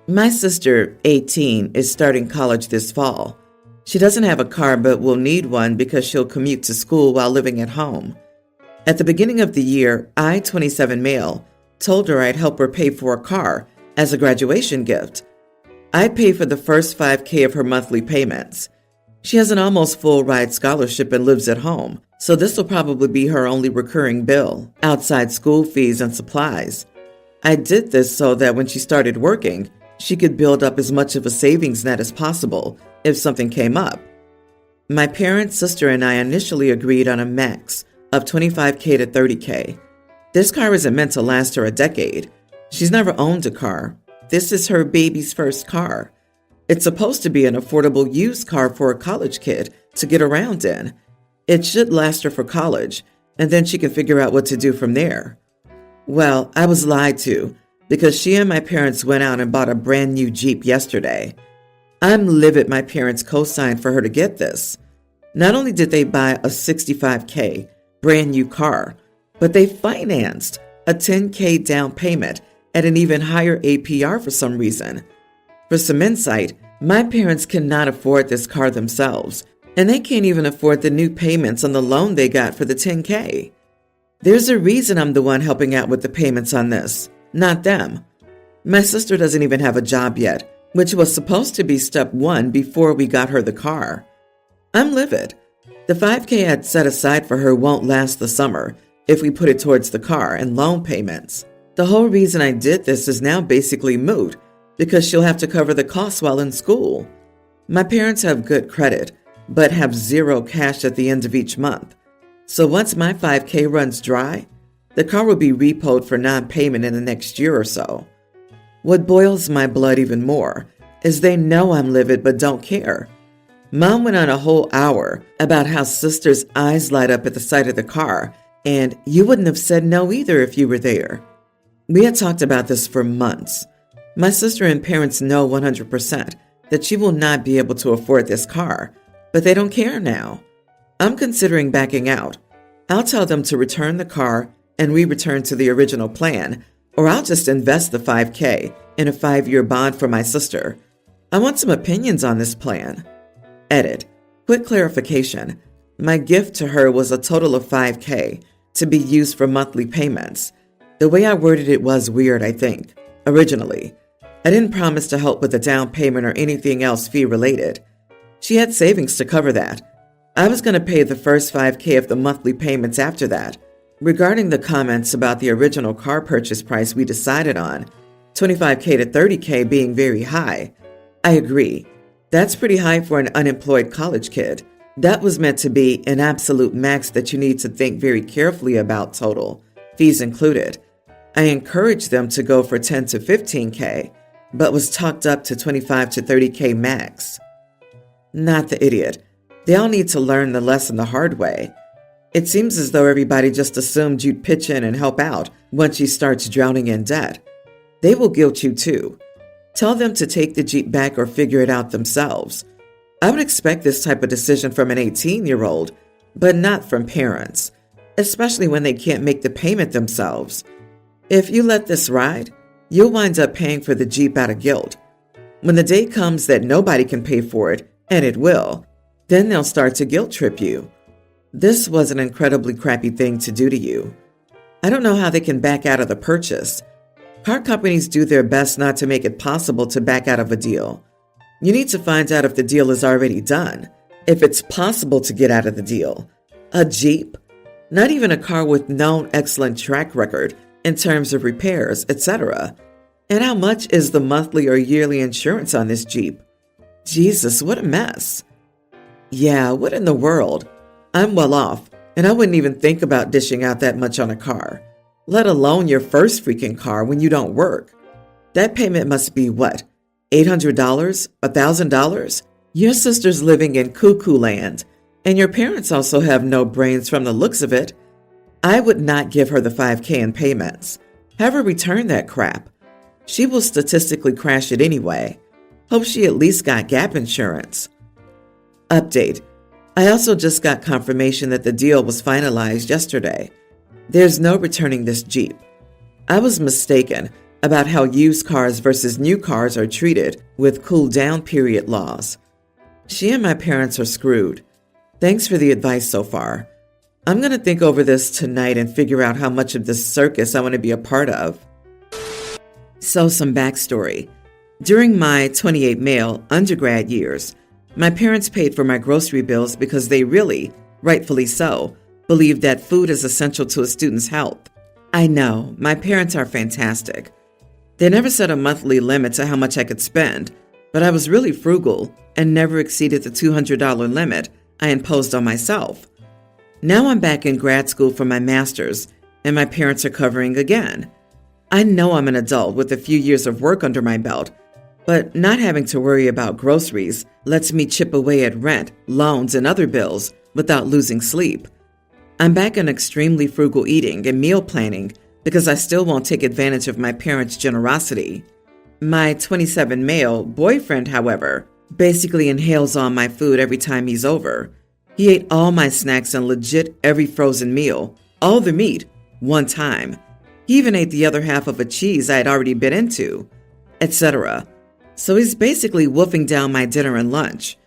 My sister, 18, is starting college this fall. She doesn't have a car but will need one because she'll commute to school while living at home. At the beginning of the year, I, 27 male, told her I'd help her pay for a car as a graduation gift. I'd pay for the first $5,000 of her monthly payments. She has an almost full ride scholarship and lives at home, so this will probably be her only recurring bill, outside school fees and supplies. I did this so that when she started working, she could build up as much of a savings net as possible if something came up. My parents, sister, and I initially agreed on a max of $25,000 to $30,000. This car isn't meant to last her a decade. She's never owned a car. This is her baby's first car. It's supposed to be an affordable used car for a college kid to get around in. It should last her for college, and then she can figure out what to do from there. Well, I was lied to because she and my parents went out and bought a brand new Jeep yesterday. I'm livid my parents co-signed for her to get this. Not only did they buy a $65,000 brand new car, but they financed a $10,000 down payment at an even higher APR for some reason. For some insight, my parents cannot afford this car themselves, and they can't even afford the new payments on the loan they got for the $10,000. There's a reason I'm the one helping out with the payments on this, not them. My sister doesn't even have a job yet, which was supposed to be step one before we got her the car. I'm livid. The $5,000 I'd set aside for her won't last the summer if we put it towards the car and loan payments. The whole reason I did this is now basically moot because she'll have to cover the costs while in school. My parents have good credit, but have zero cash at the end of each month. So once my $5,000 runs dry, the car will be repoed for non-payment in the next year or so. What boils my blood even more is they know I'm livid but don't care. Mom went on a whole hour about how sister's eyes light up at the sight of the car, and you wouldn't have said no either if you were there. We had talked about this for months. My sister and parents know 100% that she will not be able to afford this car, but they don't care now. I'm considering backing out. I'll tell them to return the car and we return to the original plan, or I'll just invest the $5,000 in a 5-year bond for my sister. I want some opinions on this plan. Edit. Quick clarification. My gift to her was a total of $5,000 to be used for monthly payments. The way I worded it was weird, I think, originally. I didn't promise to help with the down payment or anything else fee-related. She had savings to cover that. I was going to pay the first $5,000 of the monthly payments after that. Regarding the comments about the original car purchase price we decided on, $25,000 to $30,000 being very high, I agree. That's pretty high for an unemployed college kid. That was meant to be an absolute max that you need to think very carefully about total, fees included. I encouraged them to go for $10,000 to $15,000, but was talked up to $25,000 to $30,000 max. Not the idiot. They all need to learn the lesson the hard way. It seems as though everybody just assumed you'd pitch in and help out once she starts drowning in debt. They will guilt you too. Tell them to take the Jeep back or figure it out themselves. I would expect this type of decision from an 18-year-old, but not from parents, especially when they can't make the payment themselves. If you let this ride, you'll wind up paying for the Jeep out of guilt. When the day comes that nobody can pay for it, and it will, then they'll start to guilt trip you. This was an incredibly crappy thing to do to you. I don't know how they can back out of the purchase. Car companies do their best not to make it possible to back out of a deal. You need to find out if the deal is already done, if it's possible to get out of the deal. A Jeep? Not even a car with known excellent track record in terms of repairs, etc. And how much is the monthly or yearly insurance on this Jeep? Jesus, what a mess. Yeah, what in the world? I'm well off, and I wouldn't even think about dishing out that much on a car, let alone your first freaking car when you don't work. That payment must be what, $800? $1,000? Your sister's living in cuckoo land, and your parents also have no brains from the looks of it. I would not give her the $5,000 in payments. Have her return that crap. She will statistically crash it anyway. Hope she at least got gap insurance. Update. I also just got confirmation that the deal was finalized yesterday. There's no returning this Jeep. I was mistaken, about how used cars versus new cars are treated with cool down period laws. She and my parents are screwed. Thanks for the advice so far. I'm going to think over this tonight and figure out how much of this circus I want to be a part of. So some backstory. During my 28 male undergrad years, my parents paid for my grocery bills because they really, rightfully so, believed that food is essential to a student's health. I know, my parents are fantastic. They never set a monthly limit to how much I could spend, but I was really frugal and never exceeded the $200 limit I imposed on myself. Now I'm back in grad school for my master's, and my parents are covering again. I know I'm an adult with a few years of work under my belt, but not having to worry about groceries lets me chip away at rent, loans, and other bills without losing sleep. I'm back in extremely frugal eating and meal planning because I still won't take advantage of my parents' generosity. My 27 male boyfriend, however, basically inhales on my food every time he's over. He ate all my snacks and legit every frozen meal, all the meat, one time. He even ate the other half of a cheese I had already bit into, etc. So he's basically wolfing down my dinner and lunch.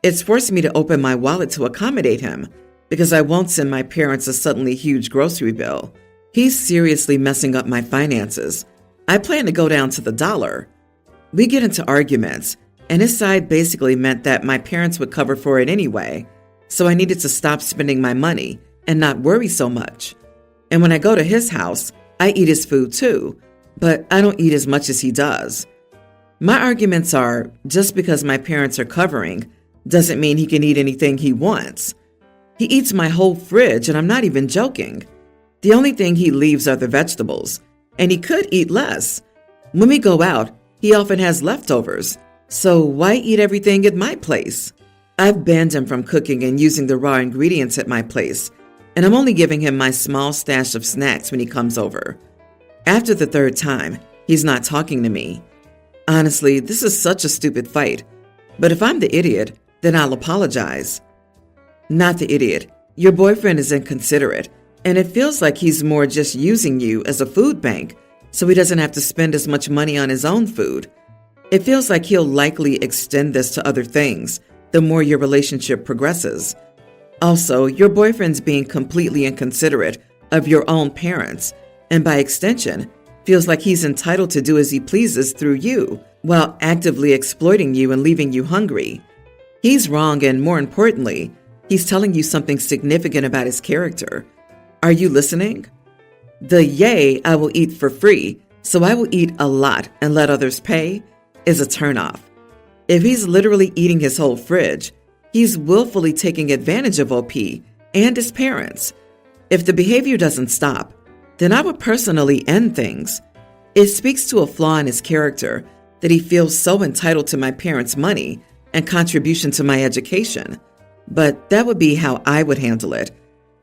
It's forced me to open my wallet to accommodate him because I won't send my parents a suddenly huge grocery bill. He's seriously messing up my finances. I plan to go down to the dollar. We get into arguments, and his side basically meant that my parents would cover for it anyway, so I needed to stop spending my money and not worry so much. And when I go to his house, I eat his food too, but I don't eat as much as he does. My arguments are, just because my parents are covering doesn't mean he can eat anything he wants. He eats my whole fridge, and I'm not even joking. The only thing he leaves are the vegetables, and he could eat less. When we go out, he often has leftovers, so why eat everything at my place? I've banned him from cooking and using the raw ingredients at my place, and I'm only giving him my small stash of snacks when he comes over. After the third time, he's not talking to me. Honestly, this is such a stupid fight, but if I'm the idiot, then I'll apologize. Not the idiot. Your boyfriend is inconsiderate, and it feels like he's more just using you as a food bank so he doesn't have to spend as much money on his own food. It feels like he'll likely extend this to other things the more your relationship progresses. Also, your boyfriend's being completely inconsiderate of your own parents, and by extension, feels like he's entitled to do as he pleases through you, while actively exploiting you and leaving you hungry. He's wrong, and more importantly, he's telling you something significant about his character. Are you listening? The "yay, I will eat for free, so I will eat a lot and let others pay" is a turnoff. If he's literally eating his whole fridge, he's willfully taking advantage of OP and his parents. If the behavior doesn't stop, then I would personally end things. It speaks to a flaw in his character that he feels so entitled to my parents' money and contribution to my education. But that would be how I would handle it.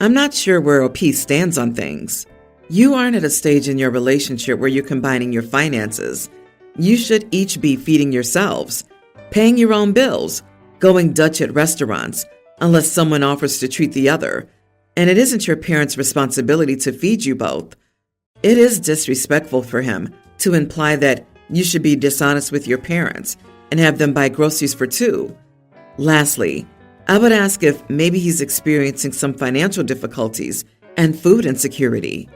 I'm not sure where OP stands on things. You aren't at a stage in your relationship where you're combining your finances. You should each be feeding yourselves, paying your own bills, going Dutch at restaurants, unless someone offers to treat the other. And it isn't your parents' responsibility to feed you both. It is disrespectful for him to imply that you should be dishonest with your parents and have them buy groceries for two. Lastly, I would ask if maybe he's experiencing some financial difficulties and food insecurity.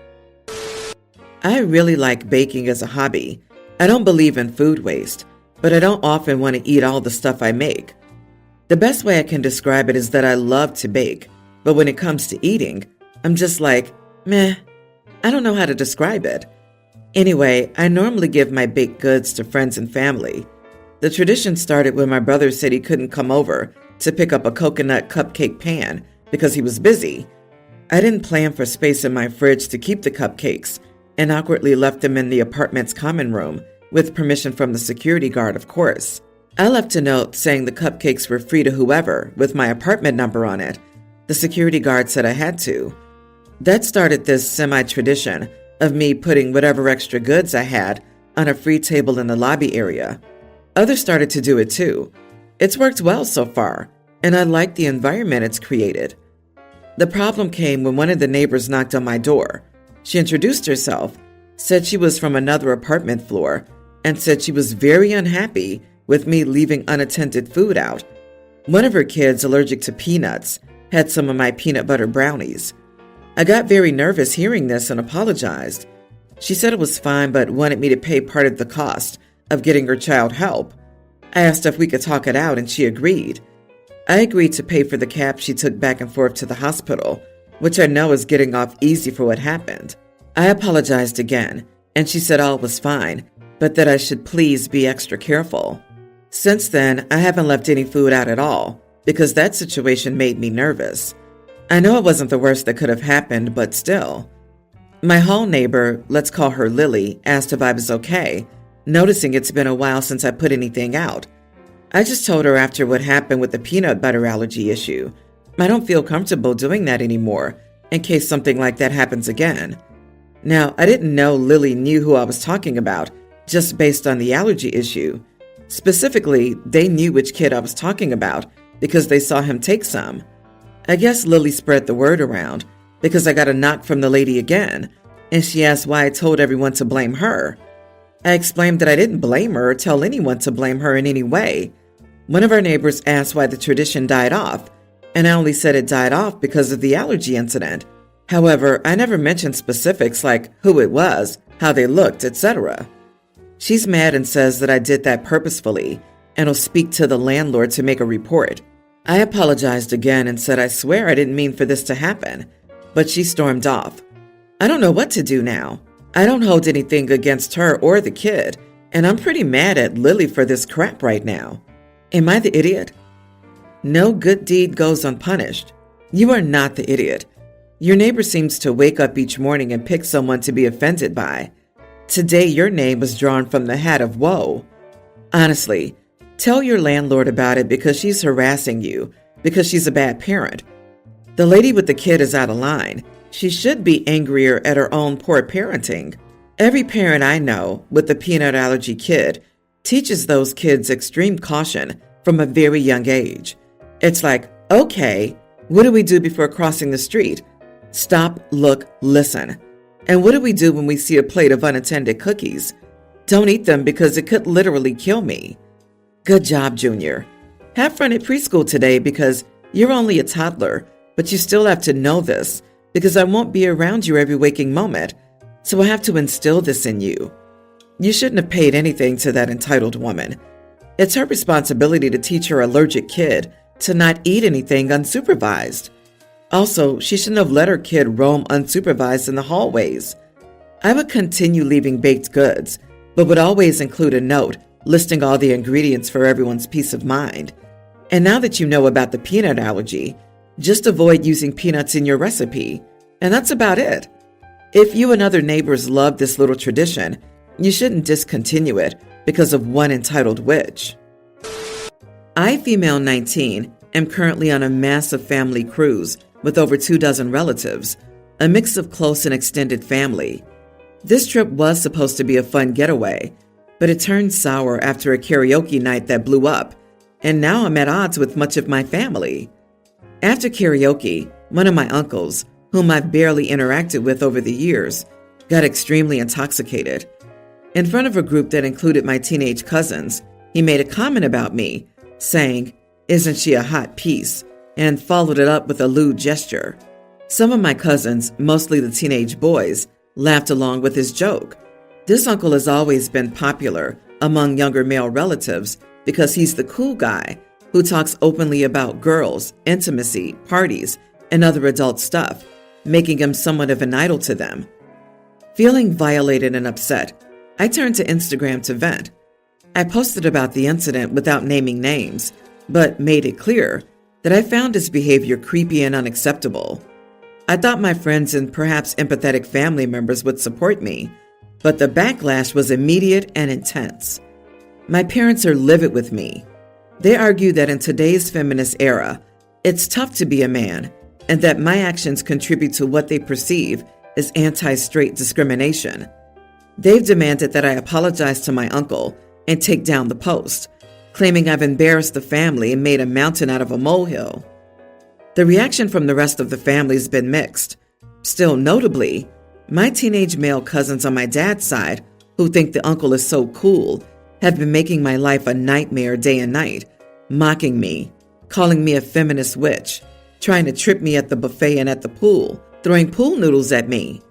I really like baking as a hobby. I don't believe in food waste, but I don't often want to eat all the stuff I make. The best way I can describe it is that I love to bake, but when it comes to eating, I'm just like, meh, I don't know how to describe it. Anyway, I normally give my baked goods to friends and family. The tradition started when my brother said he couldn't come over to pick up a coconut cupcake pan because he was busy. I didn't plan for space in my fridge to keep the cupcakes and awkwardly left them in the apartment's common room with permission from the security guard, of course. I left a note saying the cupcakes were free to whoever with my apartment number on it. The security guard said I had to. That started this semi-tradition of me putting whatever extra goods I had on a free table in the lobby area. Others started to do it too. It's worked well so far, and I like the environment it's created. The problem came when one of the neighbors knocked on my door. She introduced herself, said she was from another apartment floor and said she was very unhappy with me leaving unattended food out. One of her kids, allergic to peanuts, had some of my peanut butter brownies. I got very nervous hearing this and apologized. She said it was fine but wanted me to pay part of the cost of getting her child help. I asked if we could talk it out and she agreed. I agreed to pay for the cab she took back and forth to the hospital, which I know is getting off easy for what happened. I apologized again, and she said all was fine, but that I should please be extra careful. Since then, I haven't left any food out at all, because that situation made me nervous. I know it wasn't the worst that could have happened, but still. My hall neighbor, let's call her Lily, asked if I was okay, noticing it's been a while since I put anything out. I just told her after what happened with the peanut butter allergy issue, I don't feel comfortable doing that anymore in case something like that happens again. Now, I didn't know Lily knew who I was talking about just based on the allergy issue. Specifically, they knew which kid I was talking about because they saw him take some. I guess Lily spread the word around because I got a knock from the lady again, and she asked why I told everyone to blame her. I explained that I didn't blame her or tell anyone to blame her in any way. One of our neighbors asked why the tradition died off, and I only said it died off because of the allergy incident. However, I never mentioned specifics like who it was, how they looked, etc. She's mad and says that I did that purposefully and will speak to the landlord to make a report. I apologized again and said I swear I didn't mean for this to happen, but she stormed off. I don't know what to do now. I don't hold anything against her or the kid, and I'm pretty mad at Lily for this crap right now. Am I the idiot? No good deed goes unpunished. You are not the idiot. Your neighbor seems to wake up each morning and pick someone to be offended by. Today your name was drawn from the hat of woe. Honestly, tell your landlord about it because she's harassing you, because she's a bad parent. The lady with the kid is out of line. She should be angrier at her own poor parenting. Every parent I know with a peanut allergy kid teaches those kids extreme caution from a very young age. It's like, okay, what do we do before crossing the street? Stop, look, listen. And what do we do when we see a plate of unattended cookies? Don't eat them because it could literally kill me. Good job, Junior. Have fun at preschool today because you're only a toddler, but you still have to know this because I won't be around you every waking moment, so I have to instill this in you. You shouldn't have paid anything to that entitled woman. It's her responsibility to teach her allergic kid to not eat anything unsupervised. Also, she shouldn't have let her kid roam unsupervised in the hallways. I would continue leaving baked goods, but would always include a note listing all the ingredients for everyone's peace of mind. And now that you know about the peanut allergy, just avoid using peanuts in your recipe. And that's about it. If you and other neighbors love this little tradition, you shouldn't discontinue it because of one entitled witch. I, female 19, am currently on a massive family cruise with over 24 relatives, a mix of close and extended family. This trip was supposed to be a fun getaway, but it turned sour after a karaoke night that blew up, and now I'm at odds with much of my family. After karaoke, one of my uncles, whom I've barely interacted with over the years, got extremely intoxicated. In front of a group that included my teenage cousins, he made a comment about me, saying, "Isn't she a hot piece?" and followed it up with a lewd gesture. Some of my cousins, mostly the teenage boys, laughed along with his joke. This uncle has always been popular among younger male relatives because he's the cool guy who talks openly about girls, intimacy, parties, and other adult stuff, making him somewhat of an idol to them. Feeling violated and upset, I turned to Instagram to vent. I posted about the incident without naming names, but made it clear that I found his behavior creepy and unacceptable. I thought my friends and perhaps empathetic family members would support me, but the backlash was immediate and intense. My parents are livid with me. They argue that in today's feminist era, it's tough to be a man, and that my actions contribute to what they perceive as anti-straight discrimination. They've demanded that I apologize to my uncle and take down the post, claiming I've embarrassed the family and made a mountain out of a molehill. The reaction from the rest of the family has been mixed. Still notably, My teenage male cousins on my dad's side, who think the uncle is so cool, have been making my life a nightmare day and night, mocking me, calling me a feminist witch, trying to trip me at the buffet and at the pool, throwing pool noodles at me.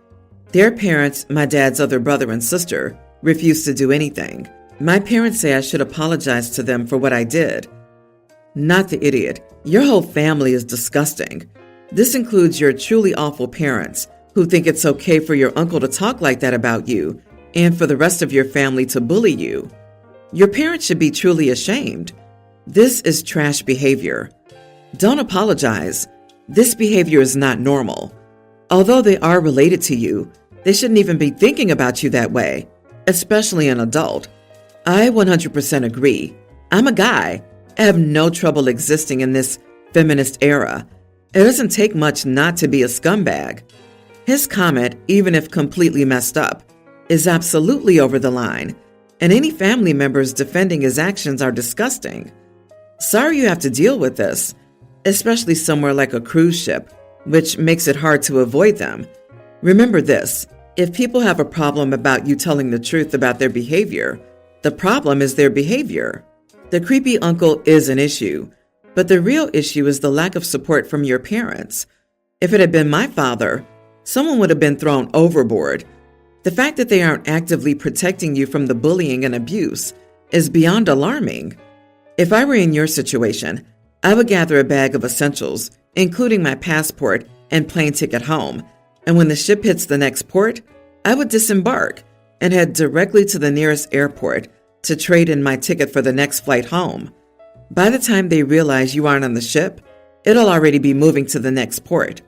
Their parents, my dad's other brother and sister, refuse to do anything. My parents say I should apologize to them for what I did. Not the idiot. Your whole family is disgusting. This includes your truly awful parents, who think it's okay for your uncle to talk like that about you, and for the rest of your family to bully you. Your parents should be truly ashamed. This is trash behavior. Don't apologize. This behavior is not normal. Although they are related to you, they shouldn't even be thinking about you that way, especially an adult. I 100% agree. I'm a guy. I have no trouble existing in this feminist era. It doesn't take much not to be a scumbag. His comment, even if completely messed up, is absolutely over the line, and any family members defending his actions are disgusting. Sorry you have to deal with this, especially somewhere like a cruise ship, which makes it hard to avoid them. Remember this, if people have a problem about you telling the truth about their behavior, the problem is their behavior. The creepy uncle is an issue, but the real issue is the lack of support from your parents. If it had been my father, someone would have been thrown overboard. The fact that they aren't actively protecting you from the bullying and abuse is beyond alarming. If I were in your situation, I would gather a bag of essentials, including my passport and plane ticket home, and when the ship hits the next port, I would disembark and head directly to the nearest airport to trade in my ticket for the next flight home. By the time they realize you aren't on the ship, it'll already be moving to the next port.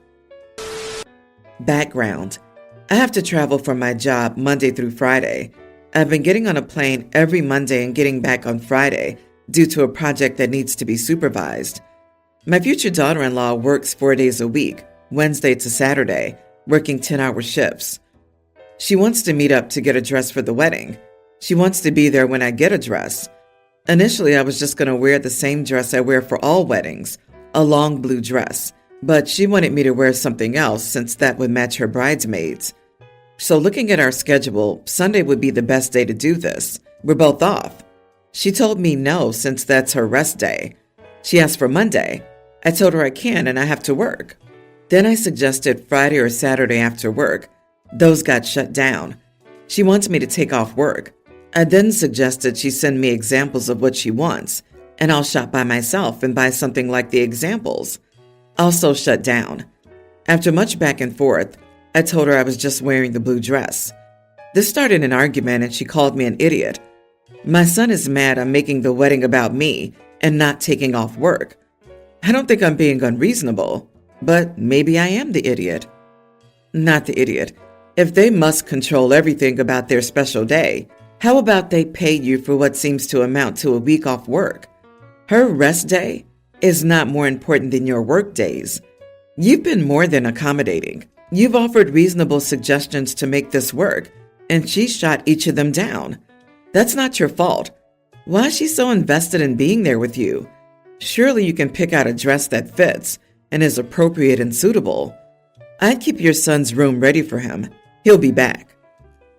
Background: I have to travel for my job Monday through Friday. I've been getting on a plane every Monday and getting back on Friday due to a project that needs to be supervised. My future daughter-in-law works 4 days a week, Wednesday to Saturday, working 10-hour shifts. She wants to meet up to get a dress for the wedding. She wants to be there when I get a dress. Initially, I was just going to wear the same dress I wear for all weddings, a long blue dress, but she wanted me to wear something else since that would match her bridesmaids. So looking at our schedule, Sunday would be the best day to do this. We're both off. She told me no since that's her rest day. She asked for Monday. I told her I can and I have to work. Then I suggested Friday or Saturday after work. Those got shut down. She wants me to take off work. I then suggested she send me examples of what she wants, and I'll shop by myself and buy something like the examples. Also shut down. After much back and forth, I told her I was just wearing the blue dress. This started an argument and she called me an idiot. My son is mad I'm making the wedding about me and not taking off work. I don't think I'm being unreasonable, but maybe I am the idiot. Not the idiot. If they must control everything about their special day, how about they pay you for what seems to amount to a week off work? Her rest day is not more important than your work days. You've been more than accommodating. You've offered reasonable suggestions to make this work, and she shot each of them down. That's not your fault. Why is she so invested in being there with you? Surely you can pick out a dress that fits and is appropriate and suitable. I'd keep your son's room ready for him. He'll be back.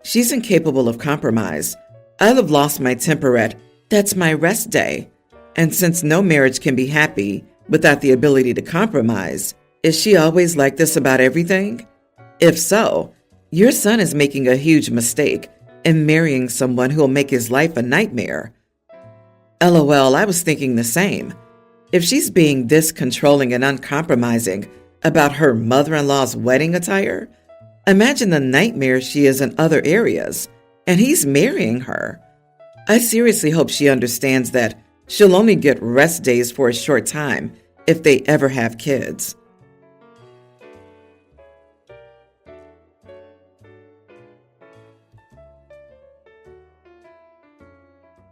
She's incapable of compromise. I'll have lost my temper at, that's my rest day. And since no marriage can be happy without the ability to compromise, is she always like this about everything? If so, your son is making a huge mistake in marrying someone who'll make his life a nightmare. LOL, I was thinking the same. If she's being this controlling and uncompromising about her mother-in-law's wedding attire, imagine the nightmare she is in other areas, and he's marrying her. I seriously hope she understands that she'll only get rest days for a short time if they ever have kids.